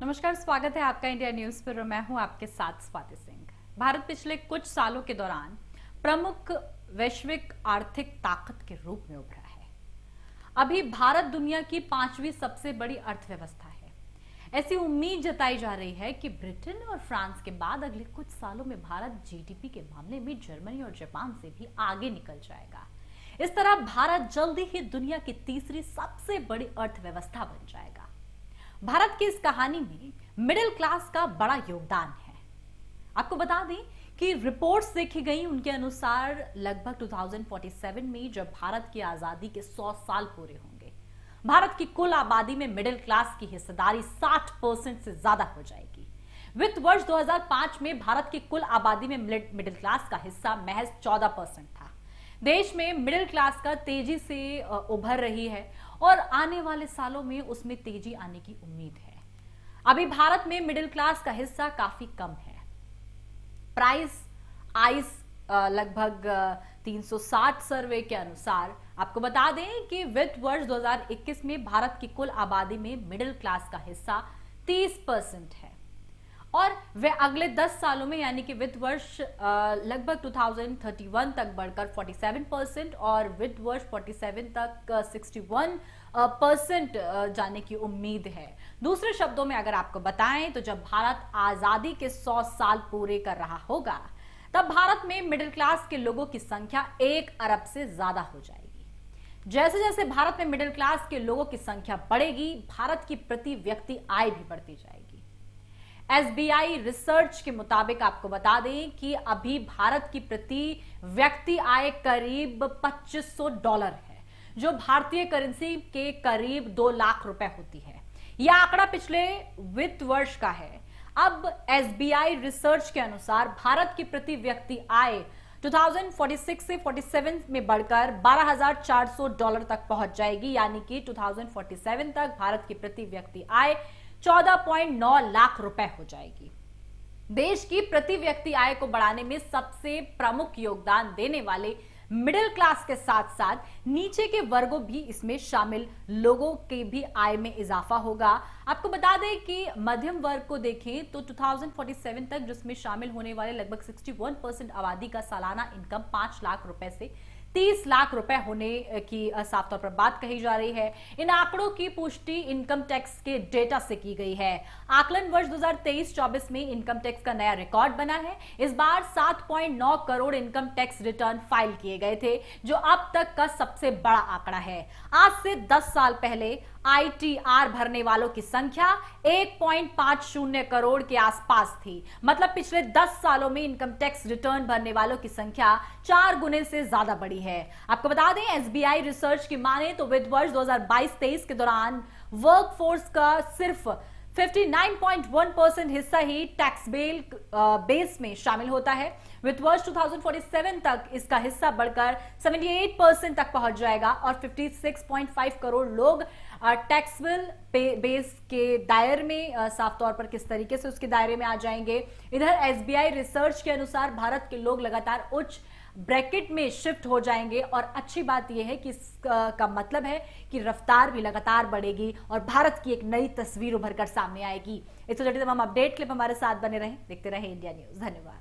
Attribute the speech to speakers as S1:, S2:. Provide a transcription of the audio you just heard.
S1: नमस्कार, स्वागत है आपका इंडिया न्यूज पर। मैं हूं आपके साथ स्वाति सिंह। भारत पिछले कुछ सालों के दौरान प्रमुख वैश्विक आर्थिक ताकत के रूप में उभरा है। अभी भारत दुनिया की 5वीं सबसे बड़ी अर्थव्यवस्था है। ऐसी उम्मीद जताई जा रही है कि ब्रिटेन और फ्रांस के बाद अगले कुछ सालों में भारत जीडीपी के मामले में जर्मनी और जापान से भी आगे निकल जाएगा। इस तरह भारत जल्दी ही दुनिया की तीसरी सबसे बड़ी अर्थव्यवस्था बन जाएगा। भारत की इस कहानी में मिडिल क्लास का बड़ा योगदान है। आपको बता दें कि रिपोर्ट्स देखी गई, उनके अनुसार लगभग 2047 में जब भारत की आजादी के 100 साल पूरे होंगे, भारत की कुल आबादी में मिडिल क्लास की हिस्सेदारी 60% से ज्यादा हो जाएगी। वित्त वर्ष 2005 में भारत की कुल आबादी में मिडिल क्लास का हिस्सा महज 14% था। देश में मिडिल क्लास का तेजी से उभर रही है और आने वाले सालों में उसमें तेजी आने की उम्मीद है। अभी भारत में मिडिल क्लास का हिस्सा काफी कम है। प्राइस आइस लगभग 360 सर्वे के अनुसार आपको बता दें कि वित्त वर्ष 2021 में भारत की कुल आबादी में मिडिल क्लास का हिस्सा 30% है और वह अगले 10 सालों में यानी कि वित्त वर्ष लगभग 2031 तक बढ़कर 47% और वित्त वर्ष 47 तक 61% जाने की उम्मीद है। दूसरे शब्दों में अगर आपको बताएं तो जब भारत आजादी के 100 साल पूरे कर रहा होगा, तब भारत में मिडिल क्लास के लोगों की संख्या 1 अरब से ज्यादा हो जाएगी। जैसे जैसे भारत में मिडिल क्लास के लोगों की संख्या बढ़ेगी, भारत की प्रति व्यक्ति आय भी बढ़ती जाएगी। एसबीआई रिसर्च के मुताबिक आपको बता दें कि अभी भारत की प्रति व्यक्ति आय करीब $2500 है, जो भारतीय करेंसी के करीब 2 लाख रुपए होती है। यह आंकड़ा पिछले वित्त वर्ष का है। अब एसबीआई रिसर्च के अनुसार भारत की प्रति व्यक्ति आय 2046 से 47 में बढ़कर $12,400 तक पहुंच जाएगी, यानी कि 2047 तक भारत की प्रति व्यक्ति आय 14.9 लाख रुपए हो जाएगी। देश की प्रति व्यक्ति आय को बढ़ाने में सबसे प्रमुख योगदान देने वाले मिडिल क्लास के साथ साथ नीचे के वर्गों भी इसमें शामिल लोगों के भी आय में इजाफा होगा। आपको बता दें कि मध्यम वर्ग को देखें तो 2047 तक जिसमें शामिल होने वाले लगभग 61% आबादी का सालाना इनकम 5 लाख रुपए से 30 लाख रुपए होने की साफ तौर पर बात कही जा रही है। इन आंकड़ों की पुष्टि इनकम टैक्स के डेटा से की गई है। आकलन वर्ष 2023-24 में इनकम टैक्स का नया रिकॉर्ड बना है। इस बार 7.9 crore income tax return file किए गए थे, जो अब तक का सबसे बड़ा आंकड़ा है। आज से 10 साल पहले आईटीआर भरने वालों की संख्या 1.50 करोड़ के आसपास थी। मतलब पिछले 10 सालों में इनकम टैक्स रिटर्न भरने वालों की संख्या 4 गुने से ज्यादा बढ़ी है। आपको बता दें, एसबीआई रिसर्च की माने तो वित्त वर्ष 2022-23 के दौरान वर्कफोर्स का सिर्फ 59.1% हिस्सा ही टैक्स बेस में शामिल होता है। वित्त वर्ष 2047 तक इसका हिस्सा बढ़कर 78% तक पहुंच जाएगा और 56.5 करोड़ लोग टैक्सेबल बेस के दायरे में साफ तौर पर किस तरीके से उसके दायरे में आ जाएंगे। इधर एसबीआई रिसर्च के अनुसार भारत के लोग लगातार उच्च ब्रैकेट में शिफ्ट हो जाएंगे और अच्छी बात यह है कि इसका मतलब है कि रफ्तार भी लगातार बढ़ेगी और भारत की एक नई तस्वीर उभर कर सामने आएगी। इस वजह से तमाम अपडेट के लिए हमारे साथ बने रहें, देखते रहें इंडिया न्यूज। धन्यवाद।